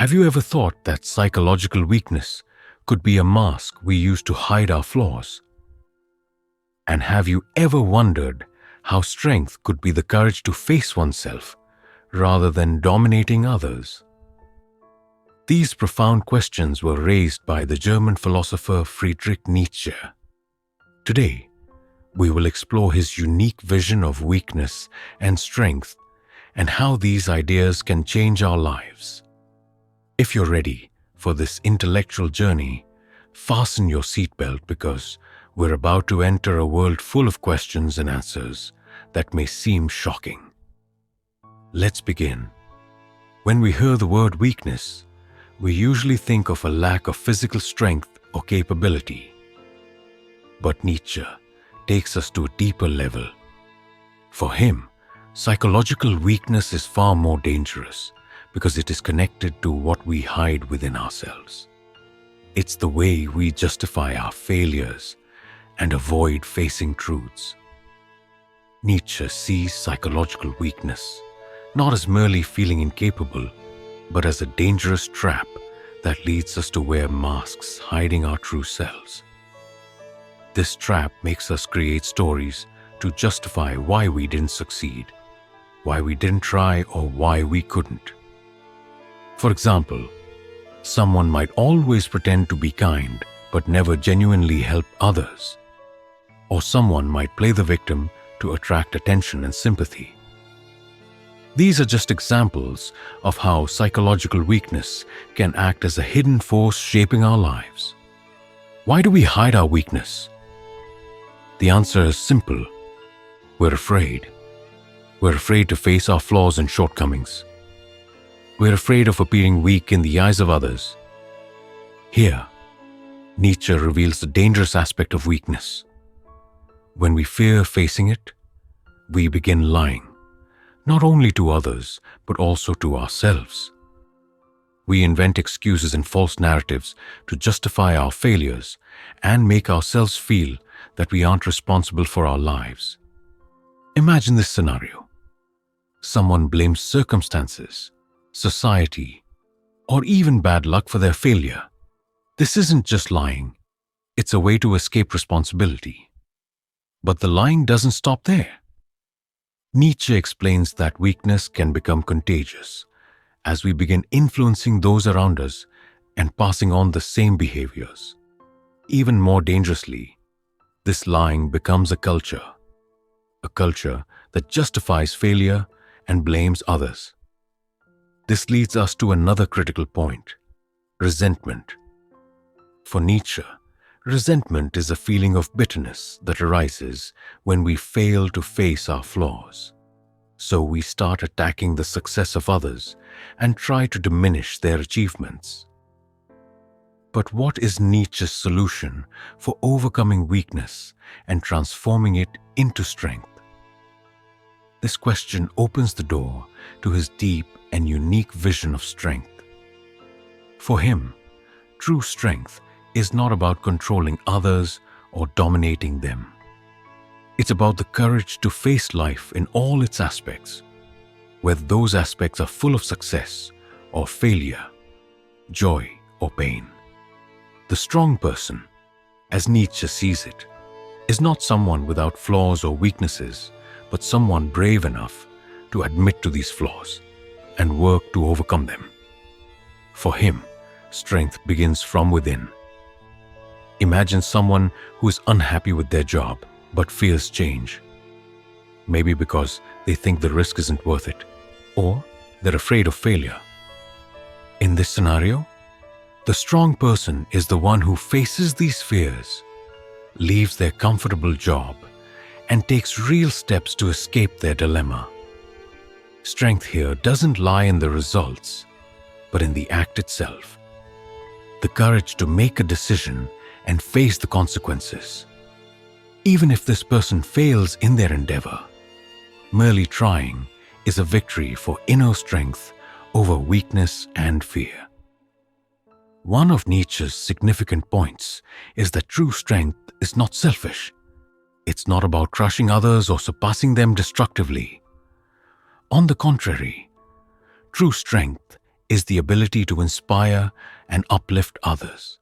Have you ever thought that psychological weakness could be a mask we use to hide our flaws? And have you ever wondered how strength could be the courage to face oneself rather than dominating others? These profound questions were raised by the German philosopher Friedrich Nietzsche. Today, we will explore his unique vision of weakness and strength and how these ideas can change our lives. If you're ready for this intellectual journey, fasten your seatbelt because we're about to enter a world full of questions and answers that may seem shocking. Let's begin. When we hear the word weakness, we usually think of a lack of physical strength or capability. But Nietzsche takes us to a deeper level. For him, psychological weakness is far more dangerous because it is connected to what we hide within ourselves. It's the way we justify our failures and avoid facing truths. Nietzsche sees psychological weakness not as merely feeling incapable, but as a dangerous trap that leads us to wear masks hiding our true selves. This trap makes us create stories to justify why we didn't succeed, why we didn't try, or why we couldn't. For example, someone might always pretend to be kind but never genuinely help others. Or someone might play the victim to attract attention and sympathy. These are just examples of how psychological weakness can act as a hidden force shaping our lives. Why do we hide our weakness? The answer is simple. We're afraid. We're afraid to face our flaws and shortcomings. We're afraid of appearing weak in the eyes of others. Here, Nietzsche reveals the dangerous aspect of weakness. When we fear facing it, we begin lying, not only to others, but also to ourselves. We invent excuses and false narratives to justify our failures and make ourselves feel that we aren't responsible for our lives. Imagine this scenario. Someone blames circumstances, society, or even bad luck for their failure. This isn't just lying. It's a way to escape responsibility. But the lying doesn't stop there. Nietzsche explains that weakness can become contagious as we begin influencing those around us and passing on the same behaviors. Even more dangerously, this lying becomes a culture that justifies failure and blames others. This leads us to another critical point: resentment. For Nietzsche, resentment is a feeling of bitterness that arises when we fail to face our flaws. So we start attacking the success of others and try to diminish their achievements. But what is Nietzsche's solution for overcoming weakness and transforming it into strength? This question opens the door to his deep and unique vision of strength. For him, true strength is not about controlling others or dominating them. It's about the courage to face life in all its aspects, whether those aspects are full of success or failure, joy or pain. The strong person, as Nietzsche sees it, is not someone without flaws or weaknesses, but someone brave enough to admit to these flaws and work to overcome them. For him, strength begins from within. Imagine someone who is unhappy with their job but fears change. Maybe because they think the risk isn't worth it, or they're afraid of failure. In this scenario, the strong person is the one who faces these fears, leaves their comfortable job, and takes real steps to escape their dilemma. Strength here doesn't lie in the results, but in the act itself. The courage to make a decision and face the consequences. Even if this person fails in their endeavor, merely trying is a victory for inner strength over weakness and fear. One of Nietzsche's significant points is that true strength is not selfish. It's not about crushing others or surpassing them destructively. On the contrary, true strength is the ability to inspire and uplift others.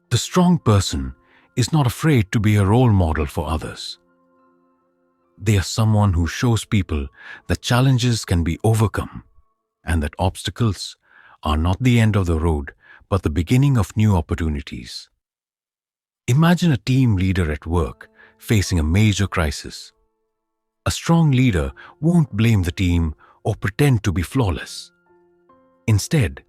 The strong person is not afraid to be a role model for others. They are someone who shows people that challenges can be overcome and that obstacles are not the end of the road but the beginning of new opportunities. Imagine a team leader at work facing a major crisis. A strong leader won't blame the team or pretend to be flawless. Instead,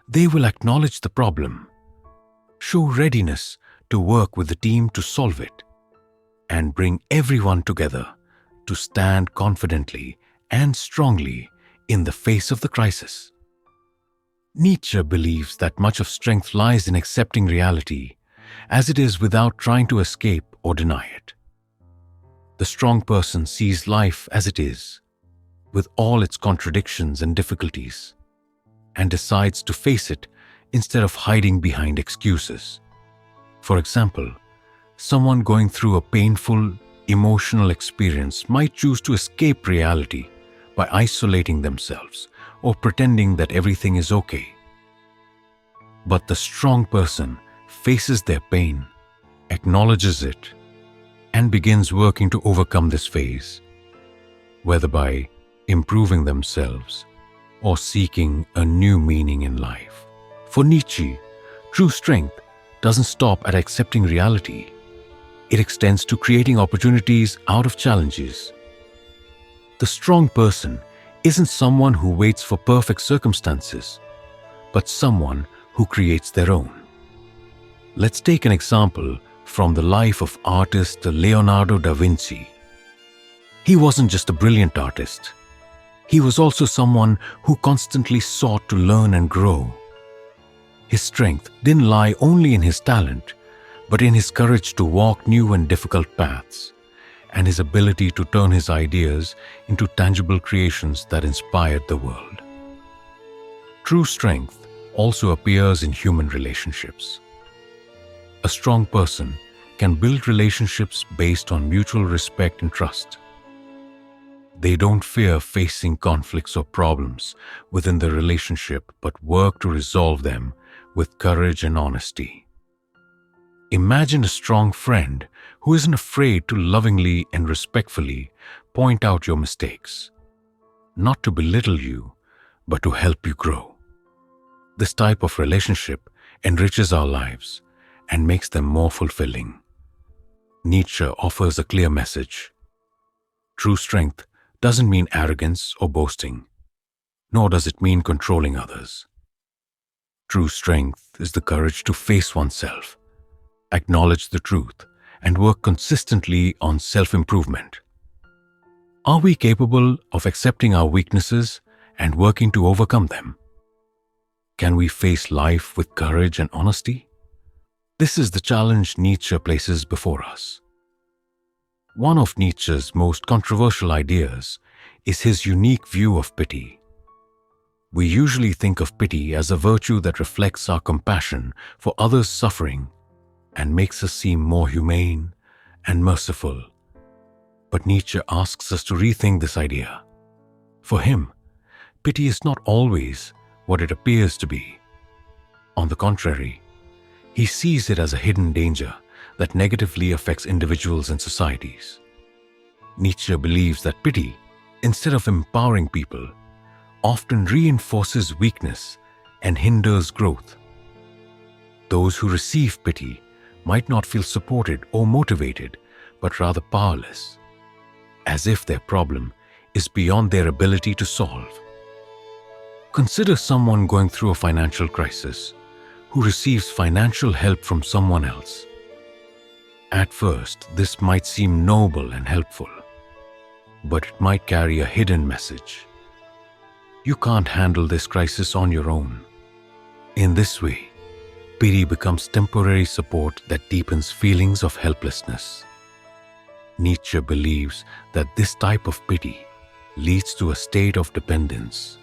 they will acknowledge the problem, show readiness to work with the team to solve it, and bring everyone together to stand confidently and strongly in the face of the crisis. Nietzsche believes that much of strength lies in accepting reality as it is without trying to escape or deny it. The strong person sees life as it is, with all its contradictions and difficulties, and decides to face it instead of hiding behind excuses. For example, someone going through a painful, emotional experience might choose to escape reality by isolating themselves or pretending that everything is okay. But the strong person faces their pain, acknowledges it, and begins working to overcome this phase, whether by improving themselves or seeking a new meaning in life. For Nietzsche, true strength doesn't stop at accepting reality. It extends to creating opportunities out of challenges. The strong person isn't someone who waits for perfect circumstances, but someone who creates their own. Let's take an example from the life of artist Leonardo da Vinci. He wasn't just a brilliant artist. He was also someone who constantly sought to learn and grow. His strength didn't lie only in his talent, but in his courage to walk new and difficult paths, and his ability to turn his ideas into tangible creations that inspired the world. True strength also appears in human relationships. A strong person can build relationships based on mutual respect and trust. They don't fear facing conflicts or problems within the relationship but work to resolve them with courage and honesty. Imagine a strong friend who isn't afraid to lovingly and respectfully point out your mistakes, not to belittle you, but to help you grow. This type of relationship enriches our lives and makes them more fulfilling. Nietzsche offers a clear message. True strength doesn't mean arrogance or boasting, nor does it mean controlling others. True strength is the courage to face oneself, acknowledge the truth, and work consistently on self-improvement. Are we capable of accepting our weaknesses and working to overcome them? Can we face life with courage and honesty? This is the challenge Nietzsche places before us. One of Nietzsche's most controversial ideas is his unique view of pity. We usually think of pity as a virtue that reflects our compassion for others' suffering and makes us seem more humane and merciful. But Nietzsche asks us to rethink this idea. For him, pity is not always what it appears to be. On the contrary, he sees it as a hidden danger that negatively affects individuals and societies. Nietzsche believes that pity, instead of empowering people, often reinforces weakness and hinders growth. Those who receive pity might not feel supported or motivated, but rather powerless, as if their problem is beyond their ability to solve. Consider someone going through a financial crisis who receives financial help from someone else. At first, this might seem noble and helpful, but it might carry a hidden message. You can't handle this crisis on your own. In this way, pity becomes temporary support that deepens feelings of helplessness. Nietzsche believes that this type of pity leads to a state of dependence,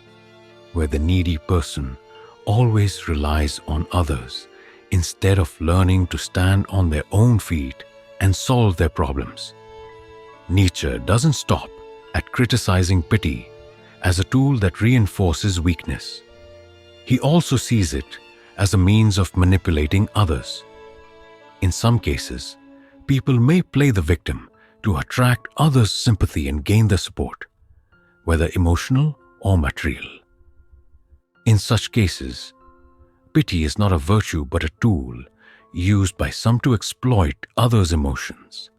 where the needy person always relies on others instead of learning to stand on their own feet and solve their problems. Nietzsche doesn't stop at criticizing pity as a tool that reinforces weakness. He also sees it as a means of manipulating others. In some cases, people may play the victim to attract others' sympathy and gain their support, whether emotional or material. In such cases, pity is not a virtue but a tool used by some to exploit others' emotions,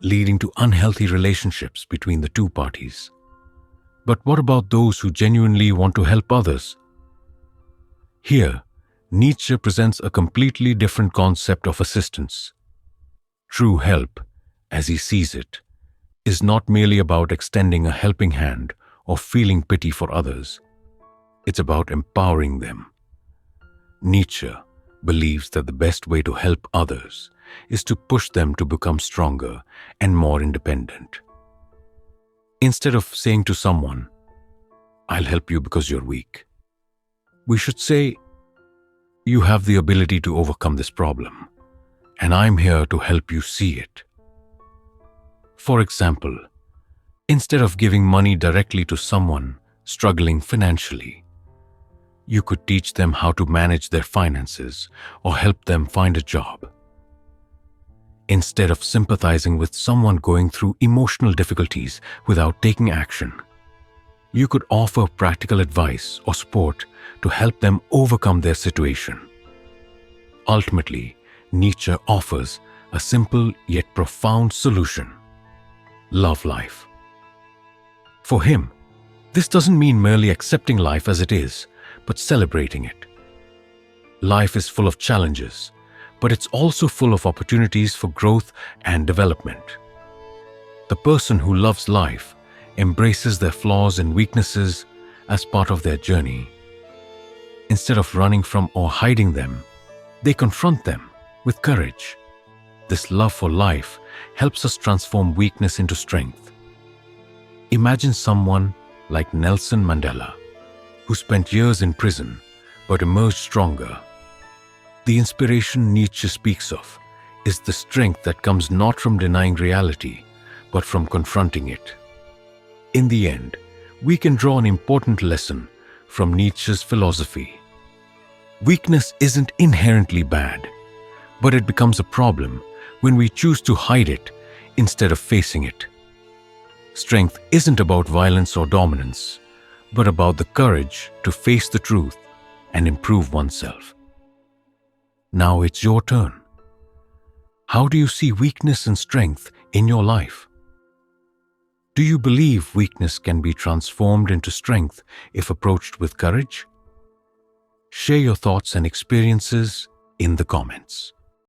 leading to unhealthy relationships between the two parties. But what about those who genuinely want to help others? Here, Nietzsche presents a completely different concept of assistance. True help, as he sees it, is not merely about extending a helping hand or feeling pity for others. It's about empowering them. Nietzsche believes that the best way to help others is to push them to become stronger and more independent. Instead of saying to someone, "I'll help you because you're weak," we should say, "You have the ability to overcome this problem, and I'm here to help you see it." For example, instead of giving money directly to someone struggling financially, you could teach them how to manage their finances or help them find a job. Instead of sympathizing with someone going through emotional difficulties without taking action, you could offer practical advice or support to help them overcome their situation. Ultimately, Nietzsche offers a simple yet profound solution: love life. For him, this doesn't mean merely accepting life as it is, but celebrating it. Life is full of challenges, but it's also full of opportunities for growth and development. The person who loves life embraces their flaws and weaknesses as part of their journey. Instead of running from or hiding them, they confront them with courage. This love for life helps us transform weakness into strength. Imagine someone like Nelson Mandela, who spent years in prison but emerged stronger. The inspiration Nietzsche speaks of is the strength that comes not from denying reality, but from confronting it. In the end, we can draw an important lesson from Nietzsche's philosophy. Weakness isn't inherently bad, but it becomes a problem when we choose to hide it instead of facing it. Strength isn't about violence or dominance, but about the courage to face the truth and improve oneself. Now it's your turn. How do you see weakness and strength in your life? Do you believe weakness can be transformed into strength if approached with courage? Share your thoughts and experiences in the comments.